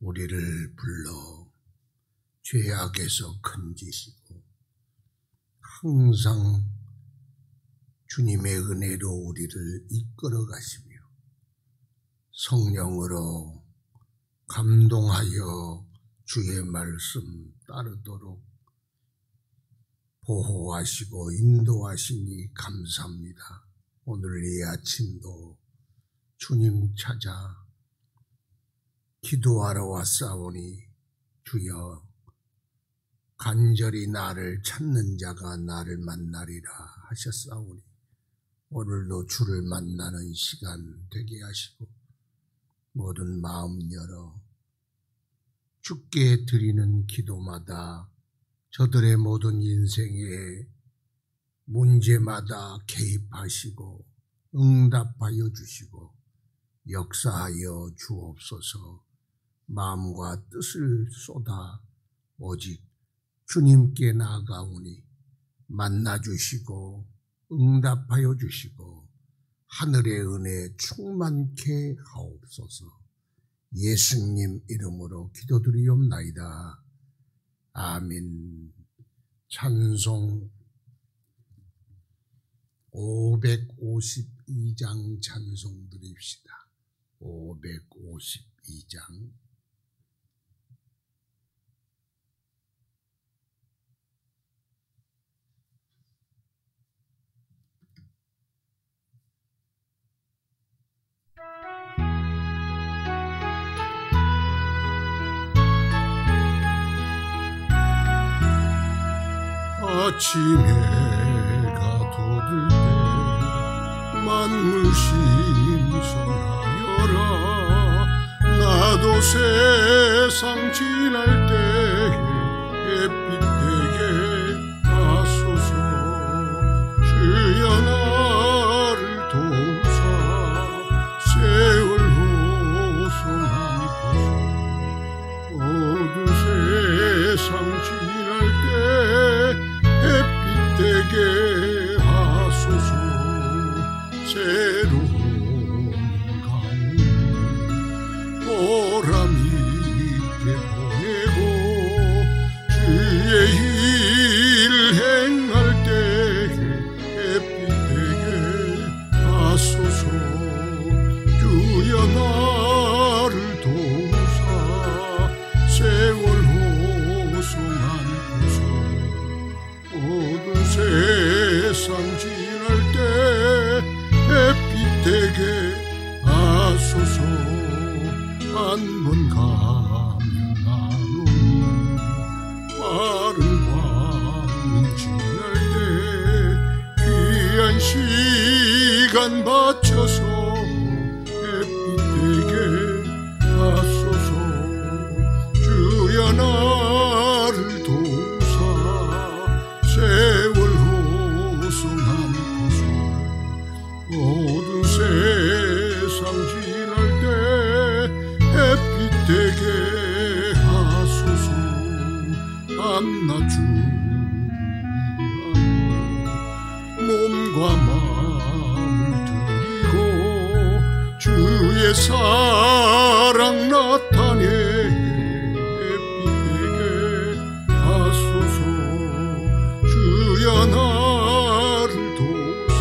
우리를 불러 죄악에서 건지시고 항상 주님의 은혜로 우리를 이끌어 가시며 성령으로 감동하여 주의 말씀 따르도록 보호하시고 인도하시니 감사합니다. 오늘 이 아침도 주님 찾아 기도하러 왔사오니 주여 간절히 나를 찾는 자가 나를 만나리라 하셨사오니 오늘도 주를 만나는 시간 되게 하시고 모든 마음 열어 주께 드리는 기도마다 저들의 모든 인생의 문제마다 개입하시고 응답하여 주시고 역사하여 주옵소서. 마음과 뜻을 쏟아 오직 주님께 나아가오니 만나주시고 응답하여 주시고 하늘의 은혜 충만케 하옵소서. 예수님 이름으로 기도드리옵나이다. 아멘. 찬송 552장 찬송 드립시다. 552장. 아침에 해가 돋을 때 만물 신성하여라. 나도 세상 지날 때에 햇빛 되게 하소서. 주여 나를 도우사 세월 호송하니까 모든 세상 지날 때 햇빛 되게 하소서. 새로운 가을 보람 있게 보내고 주의 일 행할 때 햇빛 되게 하소서. 주여 나를 도우사 세월 호송하니고서 모든 세상 지날 때 햇빛 되게 하소서. 한 번 가면 나누니 빠른 광년 지날 때 귀한 시간 바쳐서 햇빛 되게 하소서. 주여 나를 도우사 세월 호송하니고서 모든 세상 지날 때 햇빛 되게 하소서. 밤낮 주를 몸과 마음을 드리고 주의 사랑 나타내 햇빛 되게 하소서. 주여 나를 도우사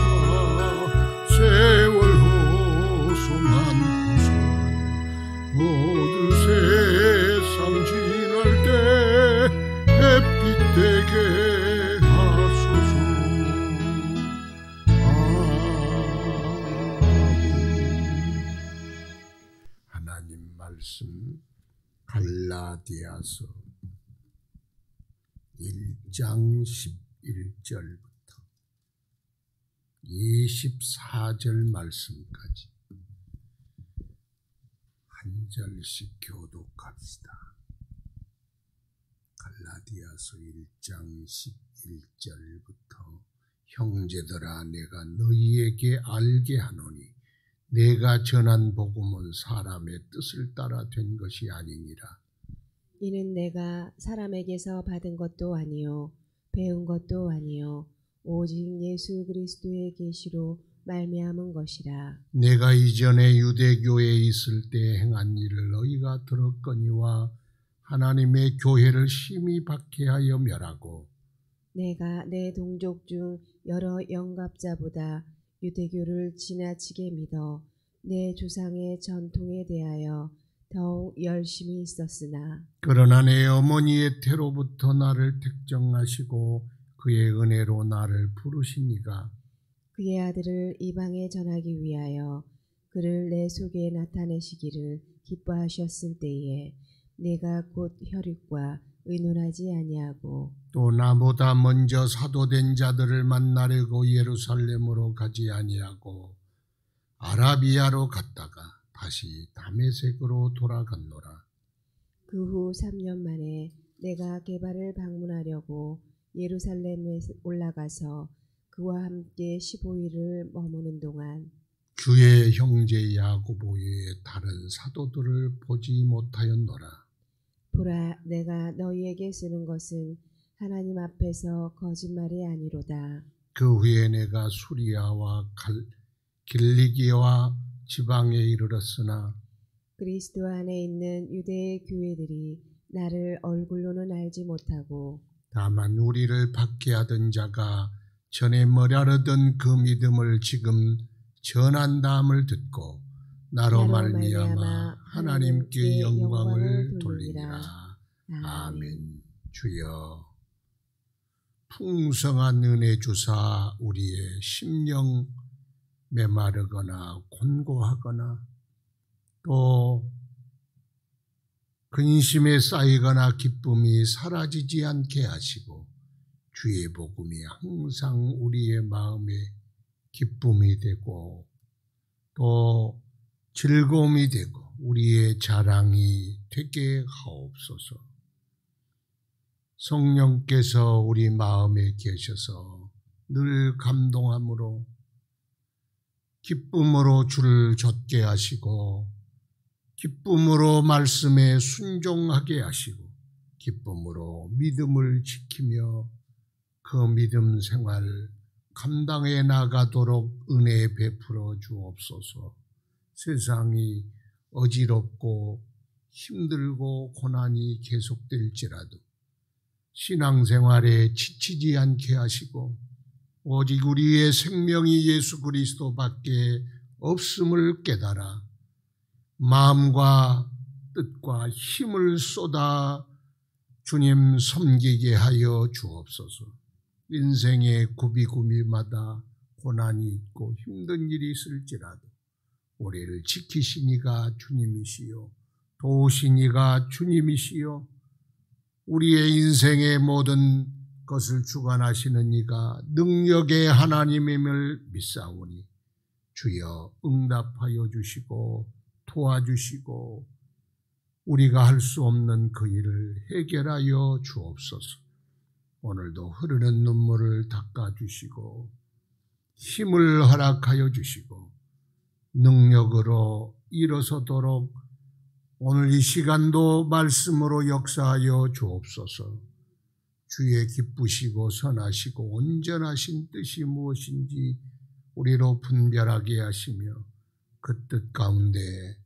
세월 호송하니고서 모든 세상 지날 때 햇빛 되게 하소서. 아멘. 하나님 말씀 갈라디아서 1장 11절부터 24절 말씀까지 한 절씩 교독합시다. 갈라디아서 1장 11절부터 형제들아 내가 너희에게 알게 하노니 내가 전한 복음은 사람의 뜻을 따라 된 것이 아니니라. 이는 내가 사람에게서 받은 것도 아니요 배운 것도 아니요 오직 예수 그리스도의 계시로 말미암은 것이라. 내가 이전에 유대교에 있을 때 행한 일을 너희가 들었거니와 하나님의 교회를 심히 박해하여 멸하고 내가 내 동족 중 여러 영갑자보다 유대교를 지나치게 믿어 내 조상의 전통에 대하여 더욱 열심히 있었으나 그러나 내 어머니의 태로부터 나를 택정하시고 그의 은혜로 나를 부르시니가 그의 아들을 이방에 전하기 위하여 그를 내 속에 나타내시기를 기뻐하셨을 때에 내가 곧 혈육과 의논하지 아니하고 또 나보다 먼저 사도된 자들을 만나려고 예루살렘으로 가지 아니하고 아라비아로 갔다가 다시 다메섹으로 돌아갔노라. 그 후 3년 만에 내가 게바를 방문하려고 예루살렘에 올라가서 그와 함께 15일을 머무는 동안 주의 형제 야고보 외에 다른 사도들을 보지 못하였노라. 보라, 내가 너희에게 쓰는 것은 하나님 앞에서 거짓말이 아니로다. 그 후에 내가 수리아와 길리기와 지방에 이르렀으나 그리스도 안에 있는 유대의 교회들이 나를 얼굴로는 알지 못하고 다만 우리를 박해하던 자가 전에 머라르던 그 믿음을 지금 전한다함을 듣고 나로 말미암아 하나님께 영광을 돌리니라. 아멘. 주여 풍성한 은혜 주사 우리의 심령 메마르거나 곤고하거나 또 근심에 쌓이거나 기쁨이 사라지지 않게 하시고 주의 복음이 항상 우리의 마음에 기쁨이 되고 또 즐거움이 되고 우리의 자랑이 되게 하옵소서. 성령께서 우리 마음에 계셔서 늘 감동함으로 기쁨으로 주를 좇게 하시고 기쁨으로 말씀에 순종하게 하시고 기쁨으로 믿음을 지키며 그 믿음 생활 감당해 나가도록 은혜 베풀어 주옵소서. 세상이 어지럽고 힘들고 고난이 계속될지라도 신앙생활에 지치지 않게 하시고 오직 우리의 생명이 예수 그리스도밖에 없음을 깨달아 마음과 뜻과 힘을 쏟아 주님 섬기게 하여 주옵소서. 인생의 구비구비마다 고난이 있고 힘든 일이 있을지라도 우리를 지키시니가 주님이시요 도우시니가 주님이시요 우리의 인생의 모든 것을 주관하시는 이가 능력의 하나님임을 믿사오니 주여 응답하여 주시고 도와주시고 우리가 할 수 없는 그 일을 해결하여 주옵소서. 오늘도 흐르는 눈물을 닦아주시고 힘을 허락하여 주시고 능력으로 일어서도록 오늘 이 시간도 말씀으로 역사하여 주옵소서. 주의 기쁘시고 선하시고 온전하신 뜻이 무엇인지 우리로 분별하게 하시며 그 뜻 가운데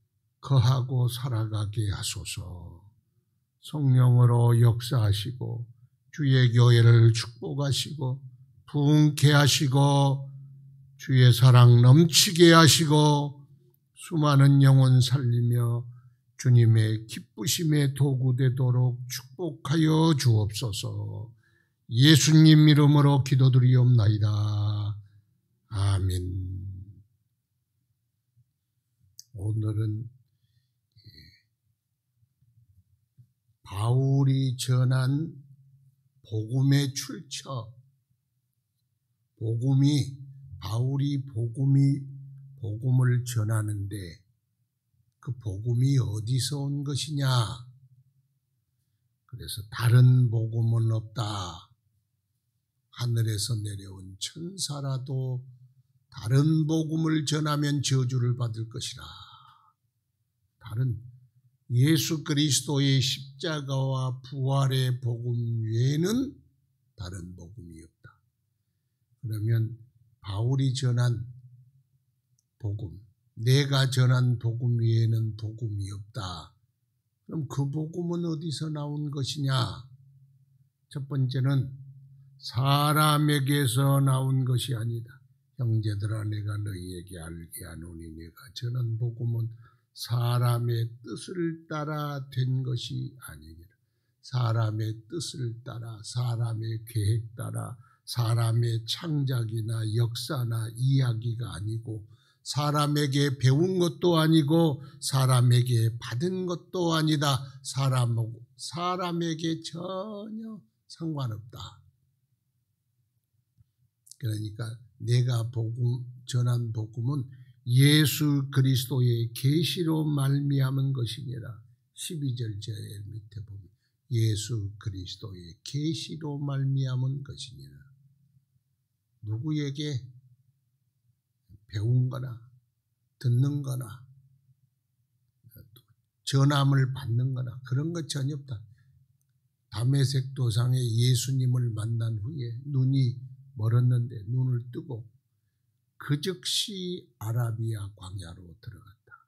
거하고 살아가게 하소서. 성령으로 역사하시고 주의 교회를 축복하시고 부흥케 하시고 주의 사랑 넘치게 하시고 수많은 영혼 살리며 주님의 기쁘심의 도구 되도록 축복하여 주옵소서. 예수님 이름으로 기도드리옵나이다. 아멘. 오늘은 바울이 전한 복음의 출처, 바울이 복음을 전하는데 그 복음이 어디서 온 것이냐? 그래서 다른 복음은 없다. 하늘에서 내려온 천사라도 다른 복음을 전하면 저주를 받을 것이라. 다른 예수 그리스도의 십자가와 부활의 복음 외에는 다른 복음이 없다. 그러면 바울이 전한 복음, 내가 전한 복음 외에는 복음이 없다. 그럼 그 복음은 어디서 나온 것이냐? 첫 번째는 사람에게서 나온 것이 아니다. 형제들아, 내가 너희에게 알게 하노니 내가 전한 복음은 사람의 뜻을 따라 된 것이 아니니라. 사람의 뜻을 따라, 사람의 계획 따라, 사람의 창작이나 역사나 이야기가 아니고, 사람에게 배운 것도 아니고 사람에게 받은 것도 아니다. 사람에게 전혀 상관없다. 그러니까 내가 전한 복음은 예수 그리스도의 계시로 말미암은 것이니라. 12절 제일 밑에 보면 예수 그리스도의 계시로 말미암은 것이니라. 누구에게 배운 거나 듣는 거나 전함을 받는 거나 그런 것 전혀 없다. 다메섹 도상에 예수님을 만난 후에 눈이 멀었는데 눈을 뜨고 그 즉시 아라비아 광야로 들어갔다.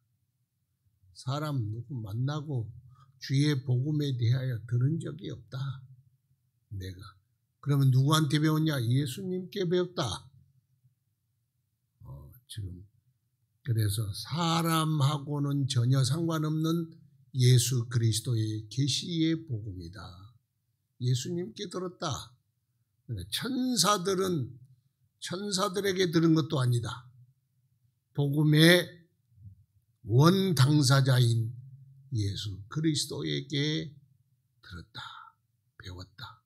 사람 누구 만나고 주의 복음에 대하여 들은 적이 없다. 내가. 그러면 누구한테 배웠냐? 예수님께 배웠다. 지금 그래서 사람하고는 전혀 상관없는 예수 그리스도의 계시의 복음이다. 예수님께 들었다. 천사들에게 들은 것도 아니다. 복음의 원 당사자인 예수 그리스도에게 들었다. 배웠다.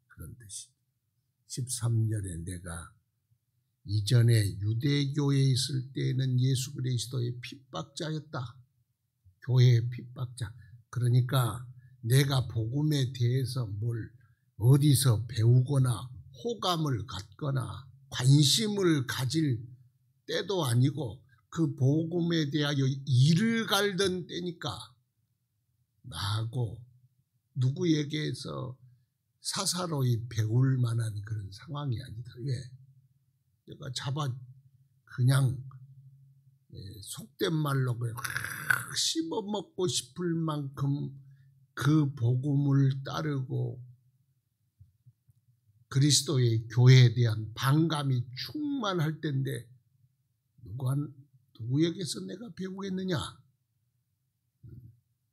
그런 뜻이. 13절에 내가 이전에 유대교에 있을 때에는 예수 그리스도의 핍박자였다. 교회의 핍박자. 그러니까 내가 복음에 대해서 뭘 어디서 배우거나 호감을 갖거나 관심을 가질 때도 아니고 그 복음에 대하여 이를 갈던 때니까 나하고 누구에게서 사사로이 배울 만한 그런 상황이 아니다. 왜? 내가 그냥 속된 말로 씹어먹고 싶을 만큼 그 복음을 따르고 그리스도의 교회에 대한 반감이 충만할 때인데 누구에게서 내가 배우겠느냐?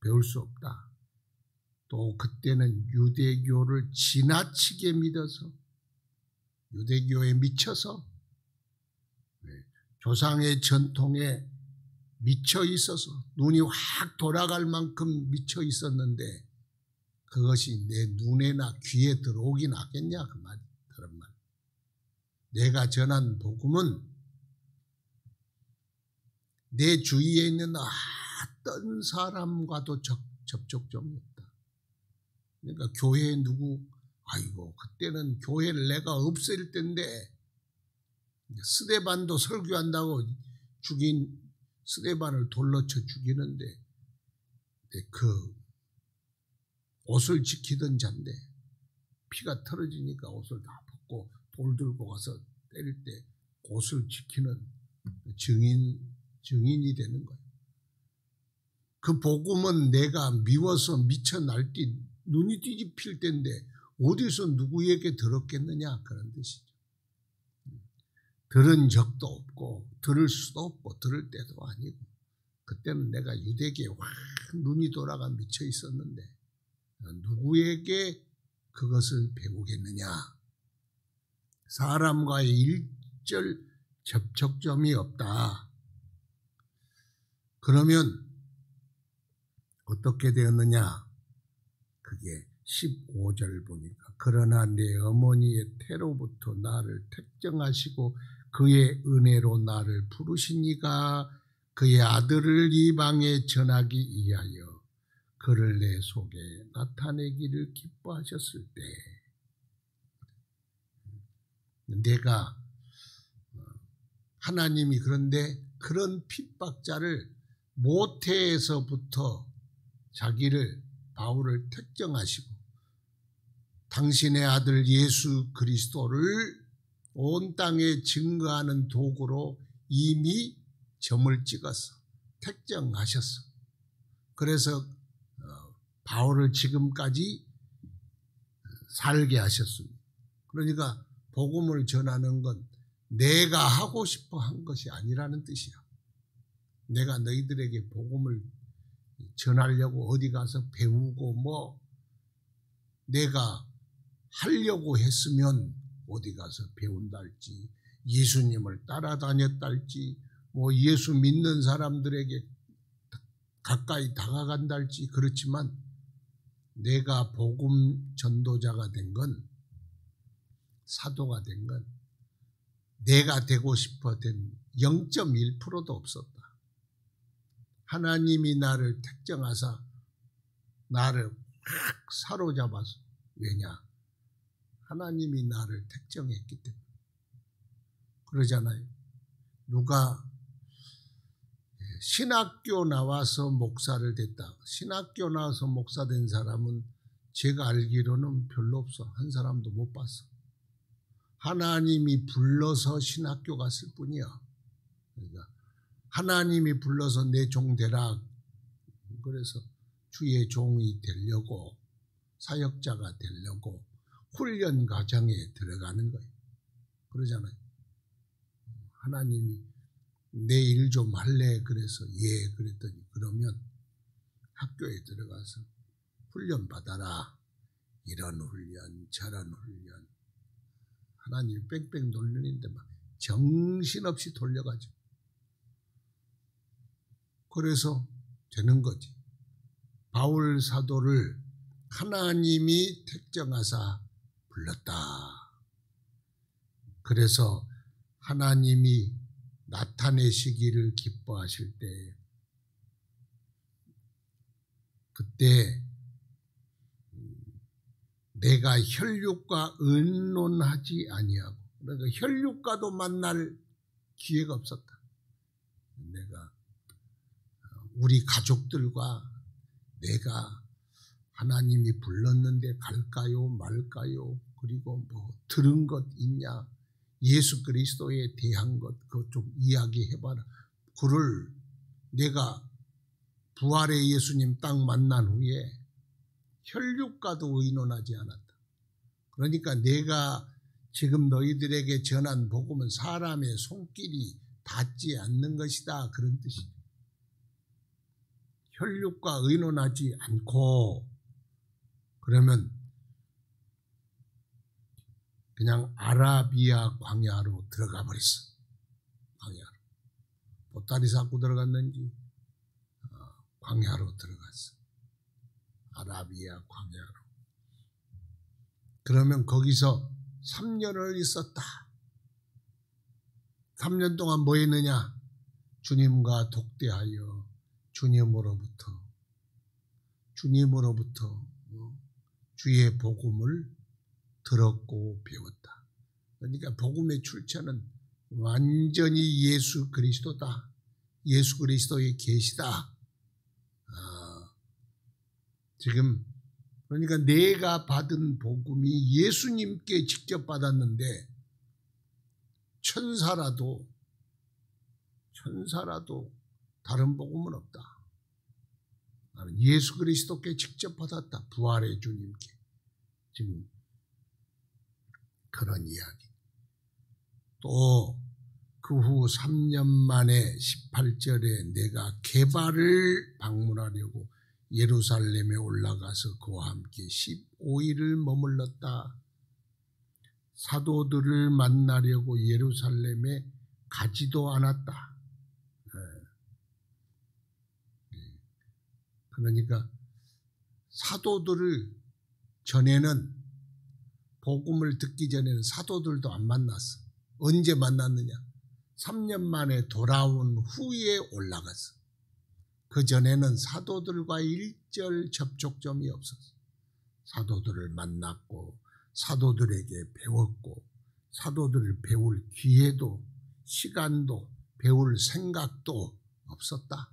배울 수 없다. 또 그때는 유대교를 지나치게 믿어서 유대교에 미쳐서 조상의 전통에 미쳐 있어서 눈이 확 돌아갈 만큼 미쳐 있었는데 그것이 내 눈에나 귀에 들어오긴 하겠냐 그 말, 그런 말. 내가 전한 복음은 내 주위에 있는 어떤 사람과도 접촉점이 없다. 그러니까 교회에 아이고 그때는 교회를 내가 없앨 때인데 스데반도 설교한다고 죽인 스데반을 돌로 쳐 죽이는데 그 옷을 지키던 자인데 피가 털어지니까 옷을 다 벗고 돌 들고 가서 때릴 때 옷을 지키는 증인이 되는 거예요. 그 복음은 내가 미워서 미쳐 날뛰 눈이 뒤집힐 때인데 어디서 누구에게 들었겠느냐 그런 뜻이죠. 들은 적도 없고 들을 수도 없고 들을 때도 아니고 그때는 내가 유대교에 확 눈이 돌아가 미쳐 있었는데 누구에게 그것을 배우겠느냐. 사람과의 일절 접촉점이 없다. 그러면 어떻게 되었느냐. 그게 15절 보니까 그러나 내 어머니의 태로부터 나를 택정하시고 그의 은혜로 나를 부르시니가 그의 아들을 이방에 전하기 위하여 그를 내 속에 나타내기를 기뻐하셨을 때 내가 하나님이 그런데 그런 핍박자를 모태에서부터 자기를 바울을 택정하시고 당신의 아들 예수 그리스도를 온 땅에 증거하는 도구로 이미 점을 찍어서 택정하셨어. 그래서 바울을 지금까지 살게 하셨습니다. 그러니까 복음을 전하는 건 내가 하고 싶어 한 것이 아니라는 뜻이야. 내가 너희들에게 복음을 전하려고 어디 가서 배우고 내가 하려고 했으면 어디 가서 배운다 할지, 예수님을 따라다녔다 할지, 예수 믿는 사람들에게 가까이 다가간다 할지, 그렇지만 내가 복음 전도자가 된 건, 사도가 된 건 내가 되고 싶어 된 0.1%도 없었다. 하나님이 나를 택정하사 나를 확 사로잡아서, 왜냐? 하나님이 나를 택정했기 때문에. 그러잖아요. 누가 신학교 나와서 목사를 됐다. 신학교 나와서 목사 된 사람은 제가 알기로는 별로 없어. 한 사람도 못 봤어. 하나님이 불러서 신학교 갔을 뿐이야. 그러니까 하나님이 불러서 내 종 되라. 그래서 주의 종이 되려고, 사역자가 되려고 훈련 과정에 들어가는 거예요. 그러잖아요. 하나님이 내 일 좀 할래? 그래서 예, 그랬더니 그러면 학교에 들어가서 훈련 받아라. 이런 훈련, 저런 훈련. 하나님이 뺑뺑 돌리는데 막 정신없이 돌려가지고. 그래서 되는 거지. 바울 사도를 하나님이 택정하사 불렀다. 그래서 하나님이 나타내시기를 기뻐하실 때, 그때 내가 혈육과 의논하지 아니하고, 그러니까 혈육과도 만날 기회가 없었다. 내가 우리 가족들과 내가 하나님이 불렀는데 갈까요 말까요, 그리고 들은 것 있냐, 예수 그리스도에 대한 것 그거 좀 이야기해봐라. 그를 내가 부활의 예수님 딱 만난 후에 혈육과도 의논하지 않았다. 그러니까 내가 지금 너희들에게 전한 복음은 사람의 손길이 닿지 않는 것이다, 그런 뜻이죠. 혈육과 의논하지 않고, 그러면 그냥 아라비아 광야로 들어가 버렸어. 광야로. 보따리 쌓고 들어갔는지 광야로 들어갔어. 아라비아 광야로. 그러면 거기서 3년을 있었다. 3년 동안 뭐 했느냐? 주님과 독대하여 주님으로부터 주의 복음을 들었고 배웠다. 그러니까 복음의 출처는 완전히 예수 그리스도다. 예수 그리스도의 계시다. 지금 그러니까 내가 받은 복음이 예수님께 직접 받았는데, 천사라도 다른 복음은 없다. 나는 예수 그리스도께 직접 받았다. 부활의 주님께. 지금 그런 이야기. 또 그 후 3년 만에 18절에 내가 게바를 방문하려고 예루살렘에 올라가서 그와 함께 15일을 머물렀다. 사도들을 만나려고 예루살렘에 가지도 않았다. 그러니까 사도들을 전에는, 복음을 듣기 전에는 사도들도 안 만났어. 언제 만났느냐? 3년 만에 돌아온 후에 올라갔어. 그 전에는 사도들과 일절 접촉점이 없었어. 사도들을 만났고 사도들에게 배웠고, 사도들을 배울 기회도 시간도 배울 생각도 없었다.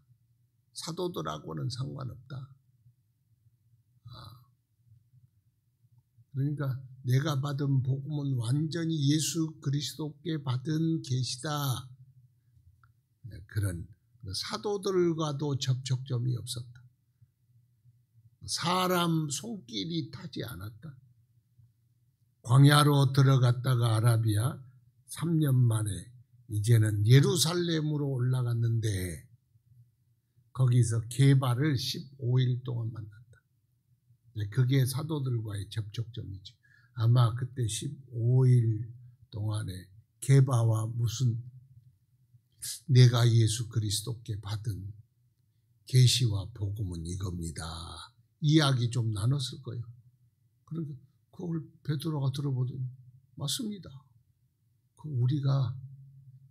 사도들하고는 상관없다. 그러니까 내가 받은 복음은 완전히 예수 그리스도께 받은 계시다. 그런 사도들과도 접촉점이 없었다. 사람 손길이 타지 않았다. 광야로 들어갔다가 아라비아 3년 만에 이제는 예루살렘으로 올라갔는데 거기서 게바를 15일 동안 만났다. 그게 사도들과의 접촉점이지. 아마 그때 15일 동안에 게바와 무슨 내가 예수 그리스도께 받은 계시와 복음은 이겁니다. 이야기 좀 나눴을 거예요. 그런데 그걸 베드로가 들어보더니 맞습니다. 그 우리가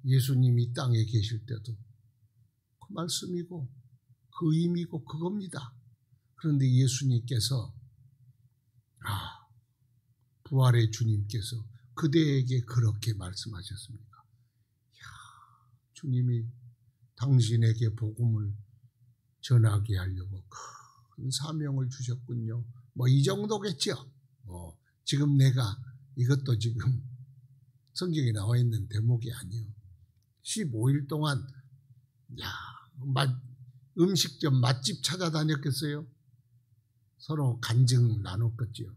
예수님이 땅에 계실 때도 그 말씀이고 그 의미고 그겁니다. 그런데 예수님께서 부활의 주님께서 그대에게 그렇게 말씀하셨습니까? 주님이 당신에게 복음을 전하게 하려고 큰 사명을 주셨군요. 뭐 이 정도겠죠. 지금 내가 이것도 지금 성경에 나와 있는 대목이 아니요. 15일 동안 음식점 맛집 찾아다녔겠어요? 서로 간증 나눴겠지요.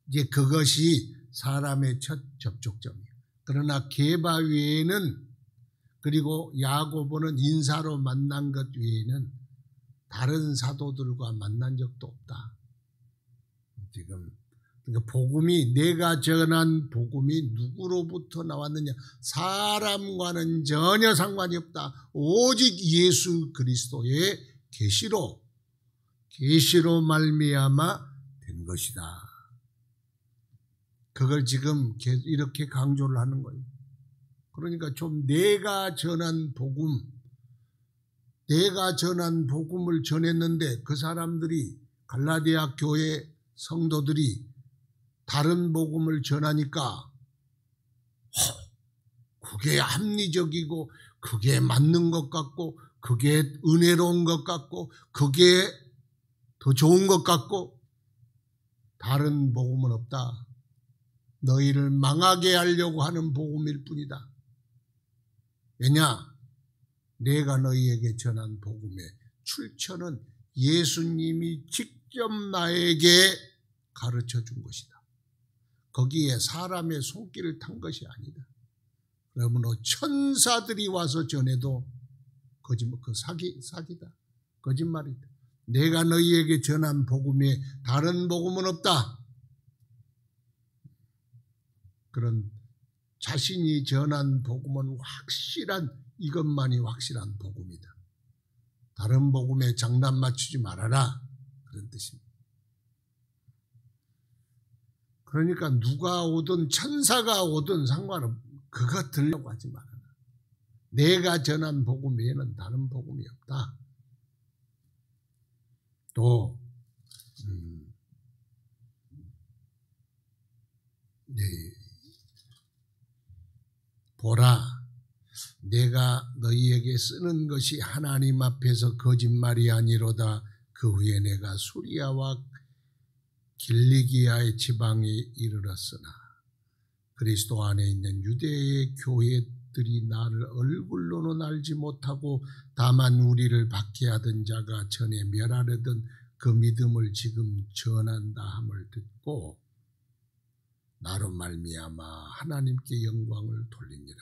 이제 그것이 사람의 첫 접촉점이에요. 그러나 게바 외에는 그리고 야고보는 인사로 만난 것 외에는 다른 사도들과 만난 적도 없다. 지금 그러니까 복음이 내가 전한 복음이 누구로부터 나왔느냐 사람과는 전혀 상관이 없다. 오직 예수 그리스도의 계시로 말미암아 된 것이다. 그걸 지금 이렇게 강조를 하는 거예요. 그러니까 좀 내가 전한 복음을 전했는데 그 사람들이 갈라디아 교회 성도들이 다른 복음을 전하니까 그게 합리적이고 그게 맞는 것 같고 그게 은혜로운 것 같고 그게 더 좋은 것 같고 다른 복음은 없다. 너희를 망하게 하려고 하는 복음일 뿐이다. 왜냐? 내가 너희에게 전한 복음의 출처는 예수님이 직접 나에게 가르쳐 준 것이다. 거기에 사람의 손길을 탄 것이 아니다. 그러면 천사들이 와서 전해도 사기다. 거짓말이다. 내가 너희에게 전한 복음에 다른 복음은 없다. 그런 자신이 전한 복음은 이것만이 확실한 복음이다. 다른 복음에 장난 맞추지 말아라. 그런 뜻입니다. 그러니까 누가 오든 천사가 오든 그거 들려고 하지 말아라. 내가 전한 복음 외에는 다른 복음이 없다. 또 보라, 내가 너희에게 쓰는 것이 하나님 앞에서 거짓말이 아니로다. 그 후에 내가 수리아와 길리기아의 지방에 이르렀으나 그리스도 안에 있는 유대의 교회들이 나를 얼굴로는 알지 못하고 다만 우리를 박해하던 자가 전에 멸하려던 그 믿음을 지금 전한다 함을 듣고 나로 말미암아 하나님께 영광을 돌리니라.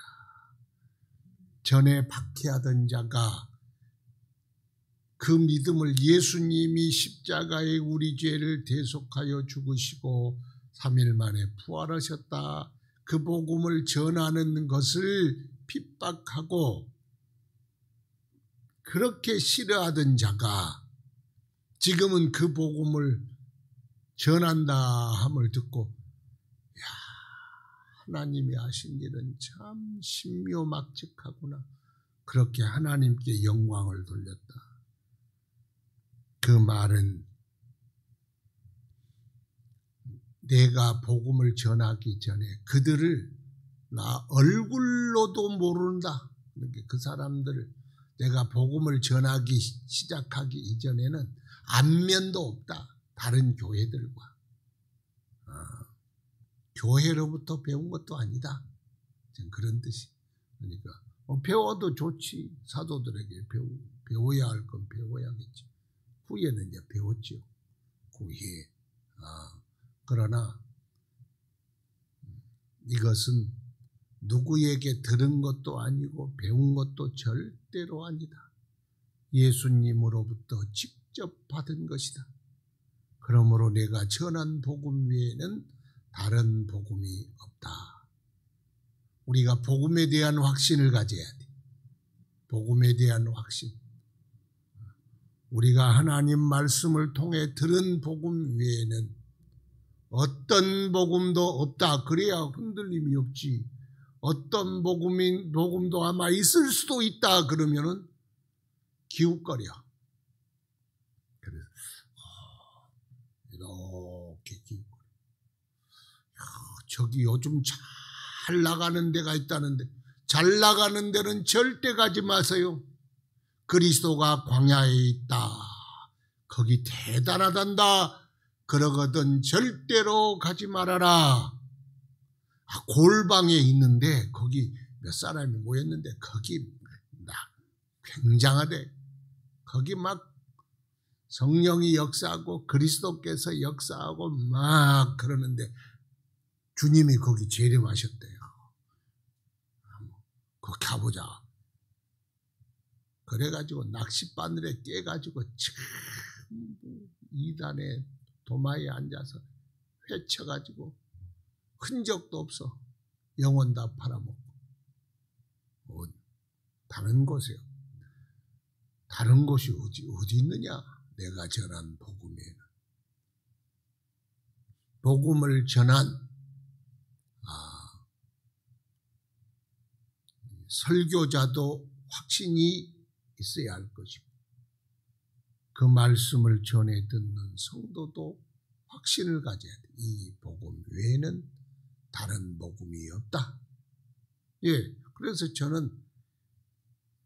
전에 박해하던 자가 그 믿음을 예수님이 십자가에 우리 죄를 대속하여 죽으시고 3일 만에 부활하셨다. 그 복음을 전하는 것을 핍박하고 그렇게 싫어하던 자가 지금은 그 복음을 전한다 함을 듣고 하나님이 하신 일은 참 신묘막측하구나. 그렇게 하나님께 영광을 돌렸다. 그 말은 내가 복음을 전하기 전에 그들을 나 얼굴로도 모른다. 그 사람들을 내가 복음을 전하기 시작하기 이전에는 안면도 없다. 다른 교회들과. 교회로부터 배운 것도 아니다. 그런 뜻이. 그러니까 배워도 좋지. 사도들에게 배워야 할 건 배워야겠지. 후에는 이제 배웠죠. 후에. 그러나 이것은 누구에게 들은 것도 아니고 배운 것도 절대로 아니다. 예수님으로부터 직접 받은 것이다. 그러므로 내가 전한 복음 외에는 다른 복음이 없다. 우리가 복음에 대한 확신을 가져야 돼. 복음에 대한 확신. 우리가 하나님 말씀을 통해 들은 복음 외에는 어떤 복음도 없다. 그래야 흔들림이 없지. 어떤 복음도 아마 있을 수도 있다. 그러면은 기웃거려. 그래서 이렇게 기웃거려. 저기 요즘 잘 나가는 데가 있다는데, 잘 나가는 데는 절대 가지 마세요. 그리스도가 광야에 있다. 거기 대단하단다. 그러거든 절대로 가지 말아라. 골방에 있는데 거기 몇 사람이 모였는데 거기 굉장하대. 거기 막 성령이 역사하고 그리스도께서 역사하고 막 그러는데 주님이 거기 재림하셨대요. 거기 가보자. 그래가지고 낚싯바늘에 깨가지고 전부 이단에 도마에 앉아서 회쳐가지고 흔적도 없어. 영혼 다 팔아먹고. 다른 곳에요. 다른 곳이 어디 있느냐? 내가 전한 복음에는. 복음을 전한 설교자도 확신이 있어야 할 것이고, 그 말씀을 전해 듣는 성도도 확신을 가져야 돼. 이 복음 외에는 다른 복음이 없다. 예, 그래서 저는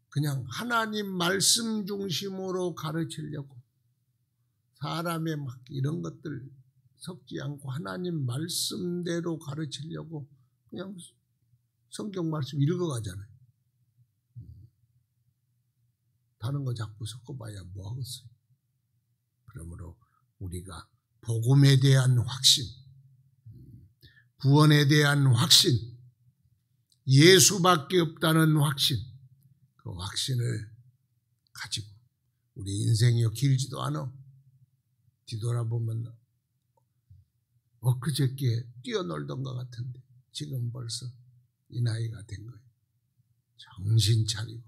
그냥 하나님 말씀 중심으로 가르치려고, 사람의 막 이런 것들 섞지 않고 하나님 말씀대로 가르치려고 그냥 성경 말씀 읽어가잖아요. 다른 거 자꾸 섞어봐야 뭐 하겠어요. 그러므로 우리가 복음에 대한 확신, 구원에 대한 확신, 예수밖에 없다는 확신, 그 확신을 가지고 우리 인생이 길지도 않아. 뒤돌아보면 엊그저께 뛰어놀던 것 같은데 지금 벌써 이 나이가 된 거예요. 정신 차리고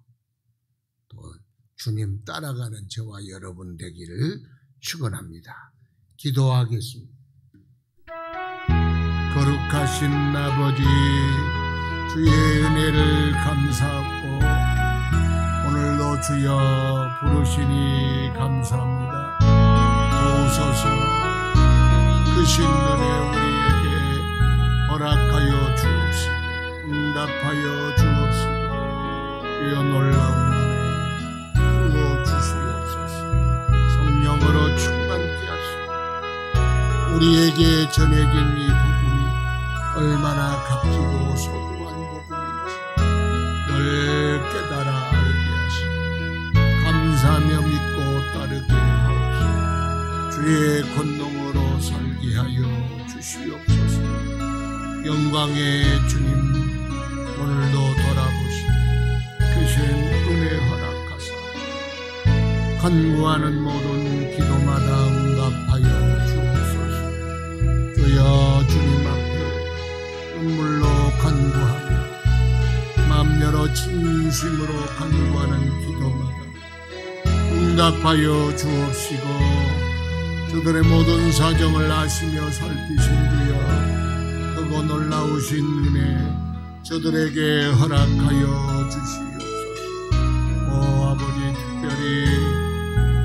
또 주님 따라가는 저와 여러분 되기를 축원합니다. 기도하겠습니다. 거룩하신 아버지, 주의 은혜를 감사하고 오늘도 주여 부르시니 감사합니다. 도우소서. 크신 은혜 우리에게 허락하여 주옵시고 응답하여 주옵시고 주여 놀라운 은혜 부어주시옵소서. 성령으로 충만케 하시고 우리에게 전해진 이 복음이 얼마나 값지고 소중한 복음인지 늘 깨달아 알게 하시고 감사하며 믿고 따르게 하옵시고 주의 권능으로 살게 하여 주시옵소서. 영광의 주님, 오늘도 돌아보시고 크신 은혜 허락하사 간구하는 모든 기도마다 응답하여 주옵소서. 주여, 주님 앞에 눈물로 간구하며 마음 열어 진심으로 간구하는 기도마다 응답하여 주옵시고 저들의 모든 사정을 아시며 살피신 주여, 크고 놀라우신 은혜 저들에게 허락하여 주시옵소서. 오 아버지, 특별히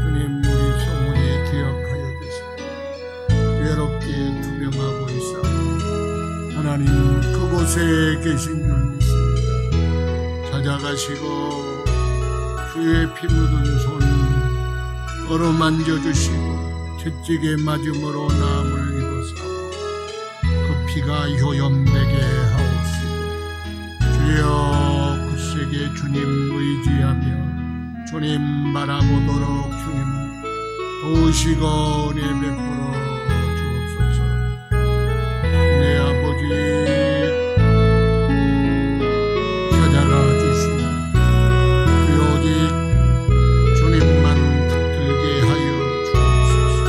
주님 우리 소문이 기억하여 주시고 외롭게 투병하고 있사오니 하나님 그곳에 계신 줄 믿습니다. 찾아가시고 주의 피 묻은 손 어루만져 주시고 채찍에 맞음으로 나음을 입어서 그 피가 효염되게 하옵시고 주여 굳세게 능력의 주님 의지하며 주님 바라보도록 주님 도우시고 내베풀어 주옵소서. 내 아버지 찾아가 주시오. 그 오직 주님만 붙들게 하여 주옵소서.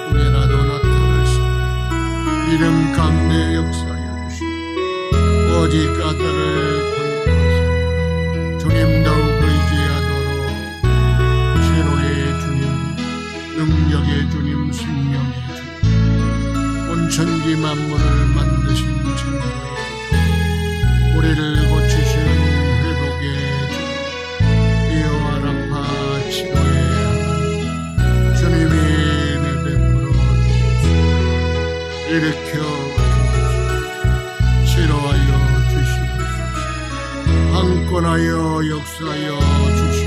꿈에라도 나타나시오. 이름 가운데 역사하여 주시오. 오직 아들을 권고하시오. 주님 더욱 의지하도록 최로의 주님, 능력의 주님, 생명의 주님, 온 천지 만물을 만드신 천국의 주님, 우리를 고치시는 회복의 주님, 이어와 라파 치료의 하나님, 주님이 내베풀어 주옵소서. 일으켜 치료하여 주시옵소서. 강권하여 역사하여 주시옵소서.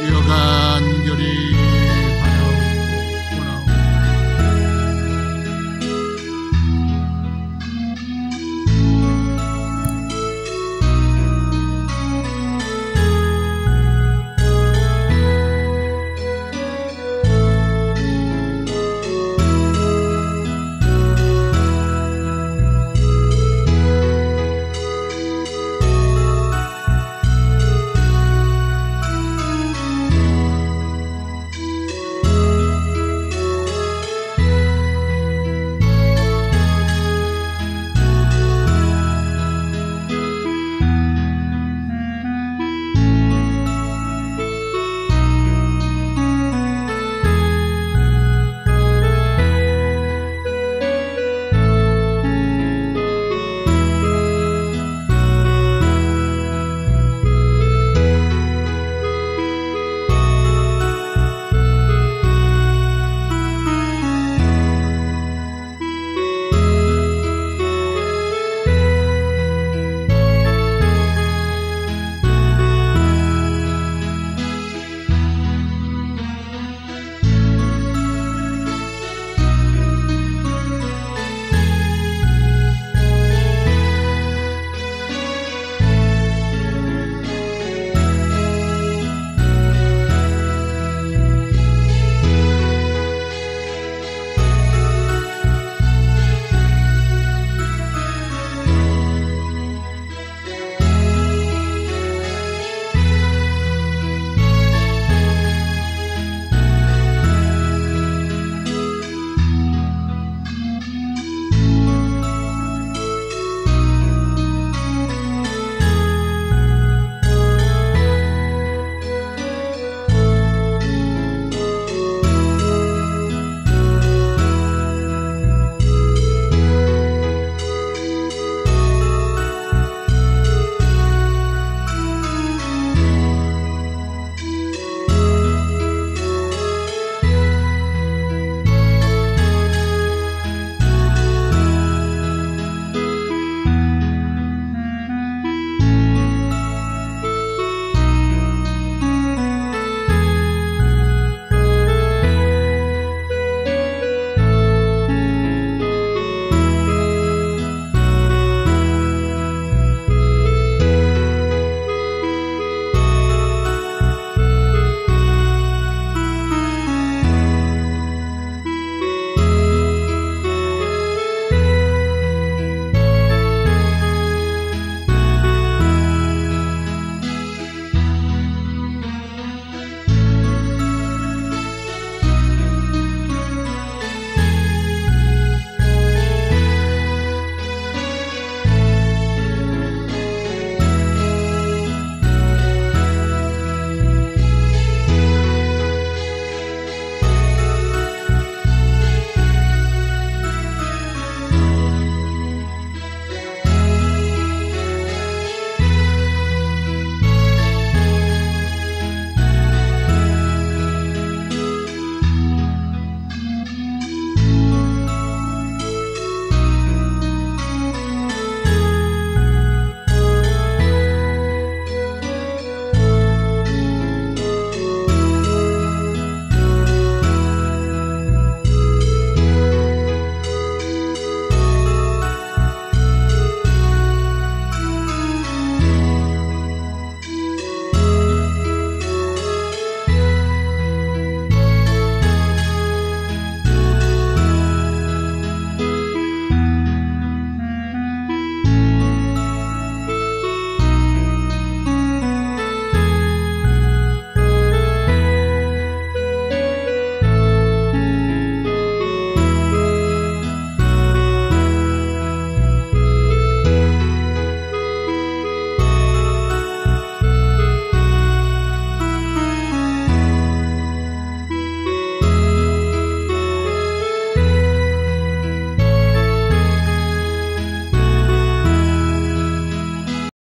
이어 간절히